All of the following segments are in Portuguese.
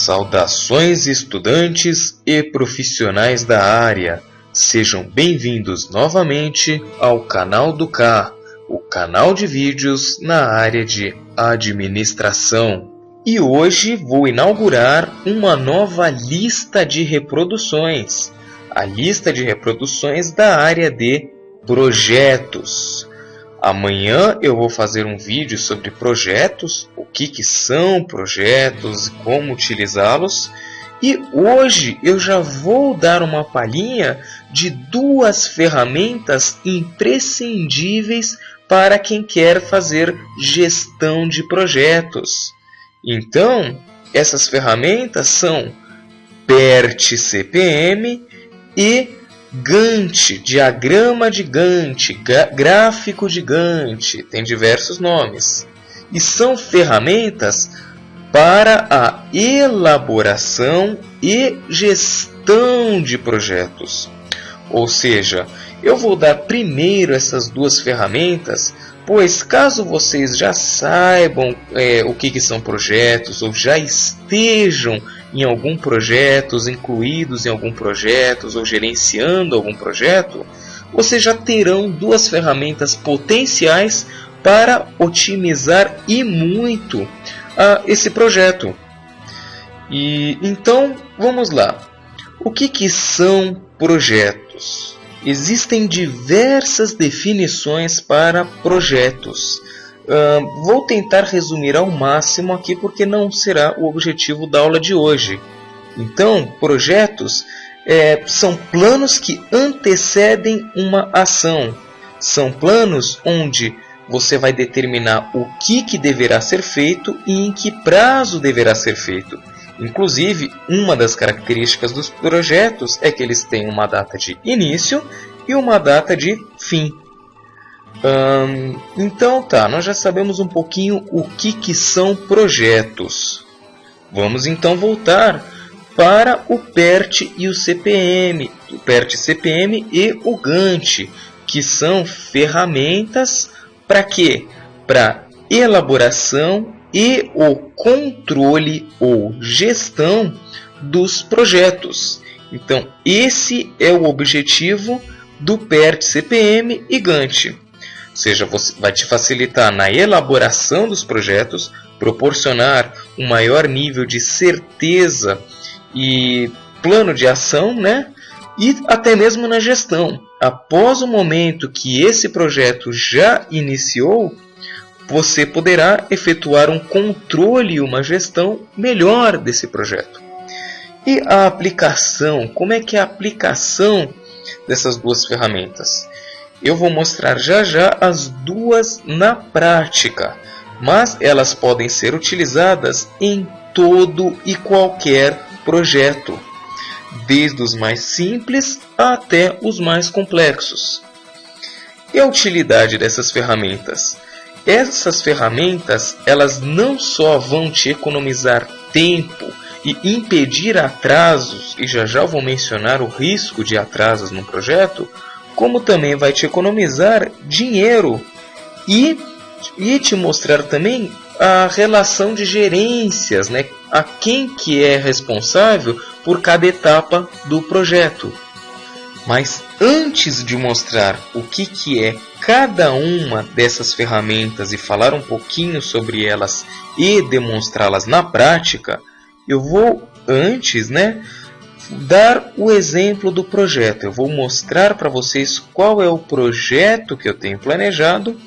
Saudações estudantes e profissionais da área, sejam bem-vindos novamente ao canal do K, o canal de vídeos na área de administração. E hoje vou inaugurar uma nova lista de reproduções, a lista de reproduções da área de projetos. Amanhã eu vou fazer um vídeo sobre projetos, o que são projetos e como utilizá-los. E hoje eu já vou dar uma palhinha de duas ferramentas imprescindíveis para quem quer fazer gestão de projetos. Então, essas ferramentas são PERT CPM e Gantt, diagrama de Gantt, gráfico de Gantt, tem diversos nomes. E são ferramentas para a elaboração e gestão de projetos. Ou seja, eu vou dar primeiro essas duas ferramentas, pois caso vocês já saibam o que são projetos, ou já estejam em algum projeto, incluídos em algum projeto, ou gerenciando algum projeto, vocês já terão duas ferramentas potenciais para otimizar e muito esse projeto. E então, vamos lá. O que são projetos? Existem diversas definições para projetos. Vou tentar resumir ao máximo aqui porque não será o objetivo da aula de hoje. Então, projetos são planos que antecedem uma ação. São planos onde você vai determinar o que deverá ser feito e em que prazo deverá ser feito. Inclusive, uma das características dos projetos é que eles têm uma data de início e uma data de fim. Então nós já sabemos um pouquinho o que são projetos. Vamos então voltar para o PERT e o CPM, o PERT CPM e o Gantt, que são ferramentas para quê? Para elaboração e o controle ou gestão dos projetos. Então, esse é o objetivo do PERT CPM e Gantt. Ou seja, vai te facilitar na elaboração dos projetos, proporcionar um maior nível de certeza e plano de ação, né? E até mesmo na gestão. Após o momento que esse projeto já iniciou, você poderá efetuar um controle e uma gestão melhor desse projeto. E a aplicação, como é que é a aplicação dessas duas ferramentas? Eu vou mostrar já as duas na prática, mas elas podem ser utilizadas em todo e qualquer projeto, desde os mais simples até os mais complexos. E a utilidade dessas ferramentas? Essas ferramentas, elas não só vão te economizar tempo e impedir atrasos, e já vou mencionar o risco de atrasos no projeto, como também vai te economizar dinheiro e te mostrar também a relação de gerências, né? A quem que é responsável por cada etapa do projeto. Mas antes de mostrar o que é cada uma dessas ferramentas e falar um pouquinho sobre elas e demonstrá-las na prática, eu vou antes, dar o exemplo do projeto. Eu vou mostrar para vocês qual é o projeto que eu tenho planejado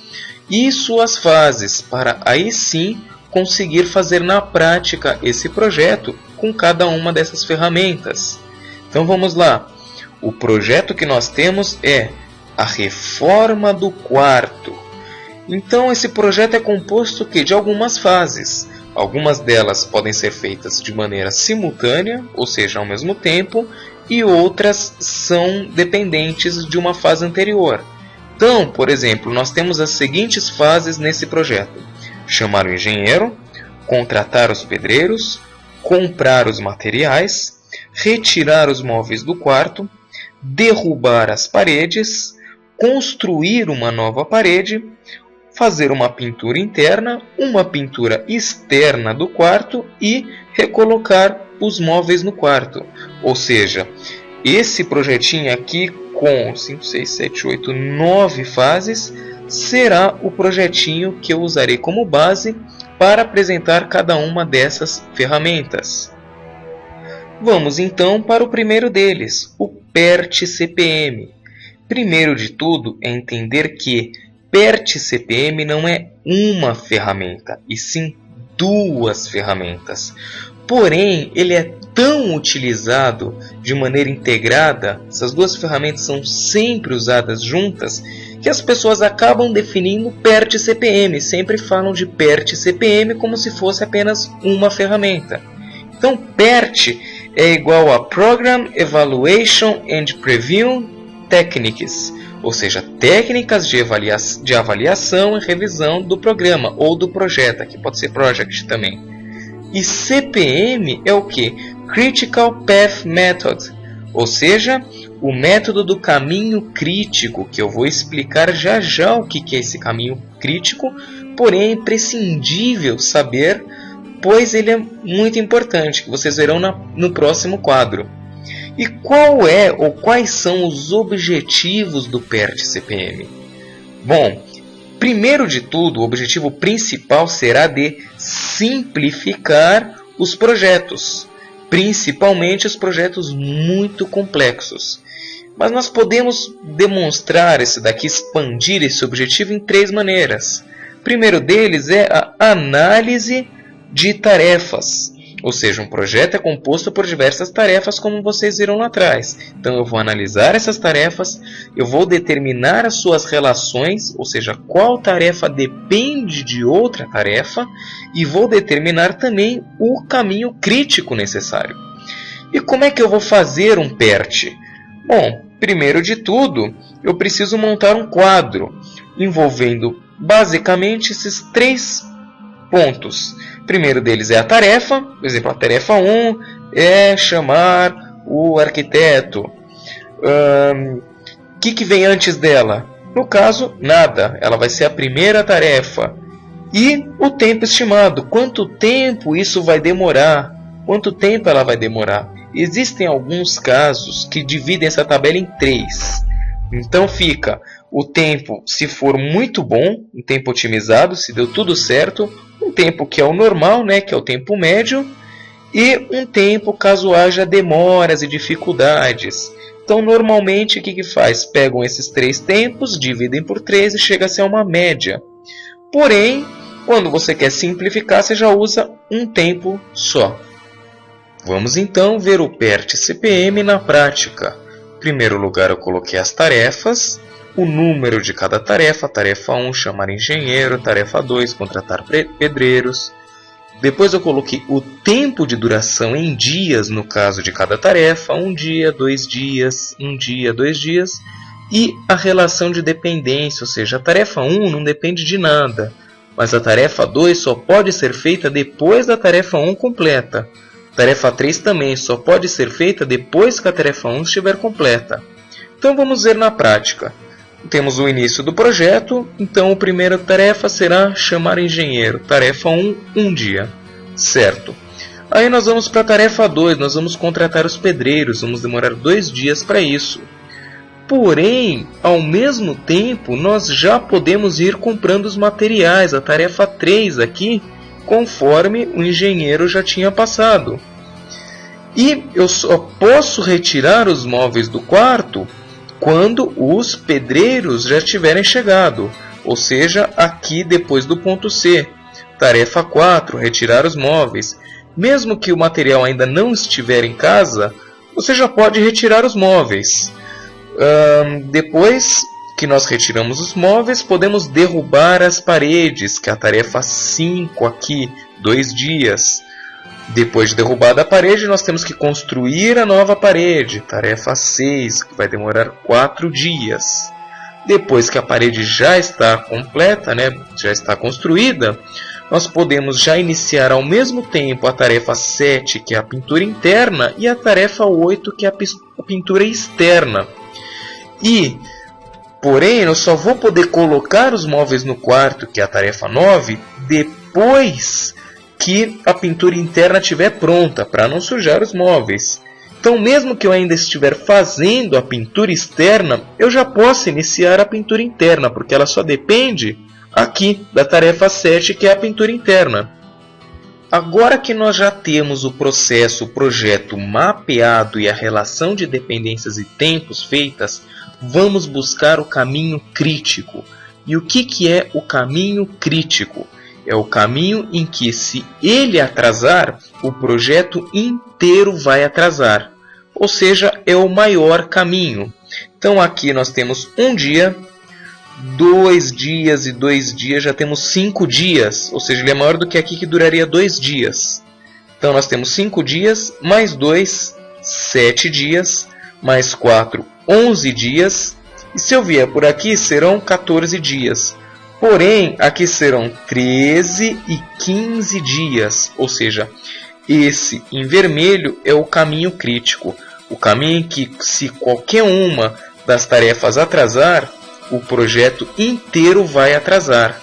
e suas fases, para aí sim conseguir fazer na prática esse projeto com cada uma dessas ferramentas. Então vamos lá. O projeto que nós temos é a reforma do quarto. Então esse projeto é composto de algumas fases. Algumas delas podem ser feitas de maneira simultânea, ou seja, ao mesmo tempo, e outras são dependentes de uma fase anterior. Então, por exemplo, nós temos as seguintes fases nesse projeto: chamar o engenheiro, contratar os pedreiros, comprar os materiais, retirar os móveis do quarto, derrubar as paredes, construir uma nova parede, fazer uma pintura interna, uma pintura externa do quarto e recolocar os móveis no quarto. Ou seja, esse projetinho aqui com 5, 6, 7, 8, 9 fases será o projetinho que eu usarei como base para apresentar cada uma dessas ferramentas. Vamos então para o primeiro deles, o PERT-CPM. Primeiro de tudo é entender que PERT-CPM não é uma ferramenta, e sim duas ferramentas. Porém, ele é tão utilizado de maneira integrada, essas duas ferramentas são sempre usadas juntas, que as pessoas acabam definindo PERT-CPM, sempre falam de PERT-CPM como se fosse apenas uma ferramenta. Então, PERT é igual a Program Evaluation and Preview Techniques, ou seja, técnicas de avaliação e revisão do programa ou do projeto, aqui pode ser project também. E CPM é o que? Critical Path Method, ou seja, o método do caminho crítico, que eu vou explicar já já o que é esse caminho crítico, porém é imprescindível saber, pois ele é muito importante, que vocês verão no próximo quadro. E qual é ou quais são os objetivos do PERT-CPM? Bom, primeiro de tudo, o objetivo principal será de simplificar os projetos, principalmente os projetos muito complexos. Mas nós podemos demonstrar esse daqui, expandir esse objetivo em três maneiras. O primeiro deles é a análise de tarefas. Ou seja, um projeto é composto por diversas tarefas, como vocês viram lá atrás. Então eu vou analisar essas tarefas, eu vou determinar as suas relações, ou seja, qual tarefa depende de outra tarefa, e vou determinar também o caminho crítico necessário. E como é que eu vou fazer um PERT? Bom, primeiro de tudo, eu preciso montar um quadro, envolvendo basicamente esses três pontos. O primeiro deles é a tarefa, por exemplo, a tarefa 1 é chamar o arquiteto. O que vem antes dela? No caso, nada, ela vai ser a primeira tarefa. E o tempo estimado, quanto tempo isso vai demorar? Quanto tempo ela vai demorar? Existem alguns casos que dividem essa tabela em três. Então fica o tempo, se for muito bom, um tempo otimizado, se deu tudo certo, um tempo que é o normal, né, que é o tempo médio, e um tempo caso haja demoras e dificuldades. Então normalmente o que faz? Pegam esses três tempos, dividem por 3 e chega-se a uma média. Porém, quando você quer simplificar, você já usa um tempo só. Vamos então ver o PERT-CPM na prática. Em primeiro lugar, eu coloquei as tarefas, o número de cada tarefa, tarefa 1, chamar engenheiro, tarefa 2, contratar pedreiros. Depois eu coloquei o tempo de duração em dias, no caso de cada tarefa, 1 dia, 2 dias, 1 dia, 2 dias. E a relação de dependência, ou seja, a tarefa 1 não depende de nada, mas a tarefa 2 só pode ser feita depois da tarefa 1 completa. A tarefa 3 também só pode ser feita depois que a tarefa 1 estiver completa. Então vamos ver na prática. Temos o início do projeto, então a primeira tarefa será chamar engenheiro. Tarefa 1, 1 dia. Certo. Aí nós vamos para a tarefa 2, nós vamos contratar os pedreiros, vamos demorar 2 dias para isso. Porém, ao mesmo tempo, nós já podemos ir comprando os materiais, a tarefa 3 aqui, conforme o engenheiro já tinha passado. E eu só posso retirar os móveis do quarto quando os pedreiros já tiverem chegado, ou seja, aqui depois do ponto C. Tarefa 4, retirar os móveis. Mesmo que o material ainda não estiver em casa, você já pode retirar os móveis. Depois que nós retiramos os móveis, podemos derrubar as paredes, que é a tarefa 5 aqui, 2 dias. Depois de derrubada a parede, nós temos que construir a nova parede, tarefa 6, que vai demorar 4 dias. Depois que a parede já está completa, né, já está construída, nós podemos já iniciar ao mesmo tempo a tarefa 7, que é a pintura interna, e a tarefa 8, que é a pintura externa. Porém, eu só vou poder colocar os móveis no quarto, que é a tarefa 9, depois que a pintura interna estiver pronta, para não sujar os móveis. Então, mesmo que eu ainda estiver fazendo a pintura externa, eu já posso iniciar a pintura interna, porque ela só depende aqui da tarefa 7, que é a pintura interna. Agora que nós já temos o processo, o projeto mapeado e a relação de dependências e tempos feitas, vamos buscar o caminho crítico. E o que é o caminho crítico? É o caminho em que, se ele atrasar, o projeto inteiro vai atrasar. Ou seja, é o maior caminho. Então aqui nós temos um dia, 2 dias e 2 dias, já temos 5 dias. Ou seja, ele é maior do que aqui, que duraria 2 dias. Então nós temos 5 dias, mais 2, 7 dias, mais 4, 11 dias. E se eu vier por aqui, serão 14 dias. Porém, aqui serão 13 e 15 dias. Ou seja, esse em vermelho é o caminho crítico. O caminho em que, se qualquer uma das tarefas atrasar, o projeto inteiro vai atrasar.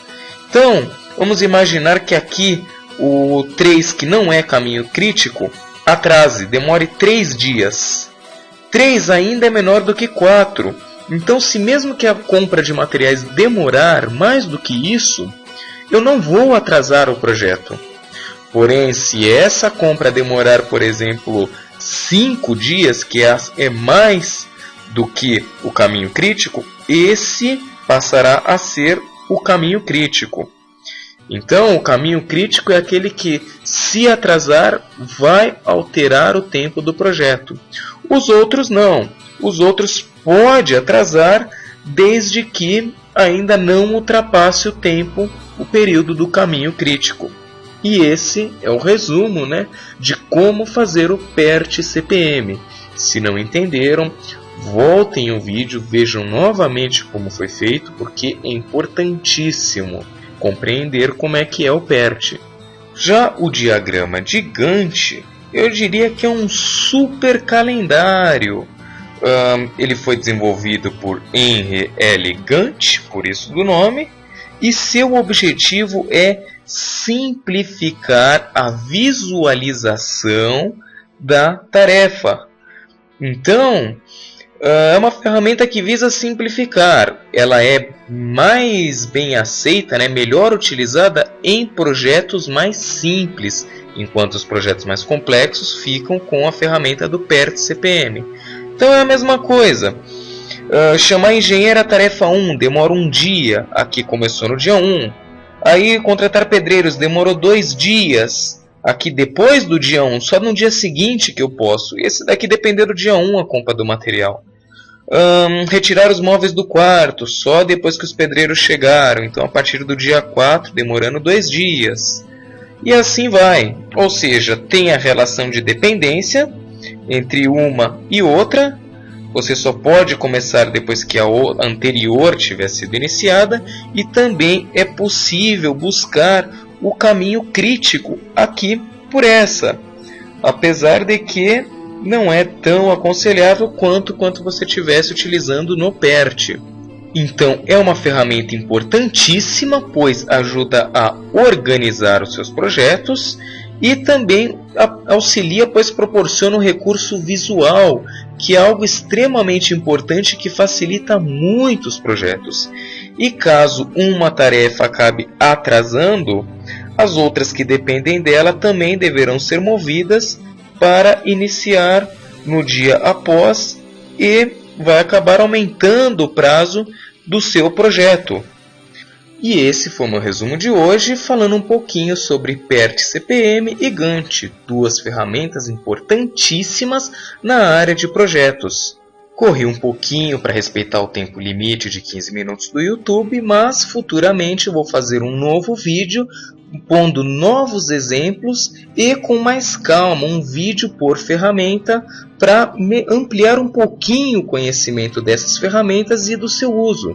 Então, vamos imaginar que aqui o 3, que não é caminho crítico, atrase, demore 3 dias. 3 ainda é menor do que 4. Então, se mesmo que a compra de materiais demorar mais do que isso, eu não vou atrasar o projeto. Porém, se essa compra demorar, por exemplo, 5 dias, que é mais do que o caminho crítico, esse passará a ser o caminho crítico. Então, o caminho crítico é aquele que, se atrasar, vai alterar o tempo do projeto. Os outros não. Os outros pode atrasar desde que ainda não ultrapasse o tempo, o período do caminho crítico. E esse é o resumo, de como fazer o PERT CPM. Se não entenderam, voltem o vídeo, vejam novamente como foi feito, porque é importantíssimo compreender como é que é o PERT. Já o diagrama de Gantt, eu diria que é um super calendário. Ele foi desenvolvido por Henry L. Gantt, por isso do nome, e seu objetivo é simplificar a visualização da tarefa. Então, é uma ferramenta que visa simplificar. Ela é mais bem aceita, melhor utilizada em projetos mais simples, enquanto os projetos mais complexos ficam com a ferramenta do PERT CPM. Então é a mesma coisa. Chamar engenheiro a tarefa 1 demora 1 dia, aqui começou no dia 1. Aí contratar pedreiros demorou 2 dias, aqui depois do dia 1, só no dia seguinte que eu posso. Esse daqui depender do dia 1 a compra do material. Retirar os móveis do quarto, só depois que os pedreiros chegaram, então a partir do dia 4, demorando 2 dias. E assim vai, ou seja, tem a relação de dependência entre uma e outra. Você só pode começar depois que a anterior tiver sido iniciada, e também é possível buscar o caminho crítico aqui por essa, apesar de que não é tão aconselhável quanto você estivesse utilizando no PERT. Então é uma ferramenta importantíssima, pois ajuda a organizar os seus projetos e também auxilia, pois proporciona um recurso visual, que é algo extremamente importante que facilita muito os projetos. E caso uma tarefa acabe atrasando, as outras que dependem dela também deverão ser movidas para iniciar no dia após, e vai acabar aumentando o prazo do seu projeto. E esse foi o meu resumo de hoje, falando um pouquinho sobre PERT CPM e Gantt, duas ferramentas importantíssimas na área de projetos. Corri um pouquinho para respeitar o tempo limite de 15 minutos do YouTube, mas futuramente vou fazer um novo vídeo pondo novos exemplos e com mais calma, um vídeo por ferramenta, para ampliar um pouquinho o conhecimento dessas ferramentas e do seu uso.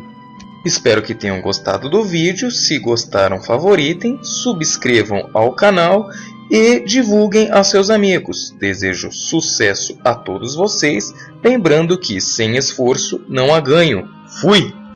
Espero que tenham gostado do vídeo. Se gostaram, favoritem, subscrevam ao canal e divulguem aos seus amigos. Desejo sucesso a todos vocês, lembrando que sem esforço não há ganho. Fui!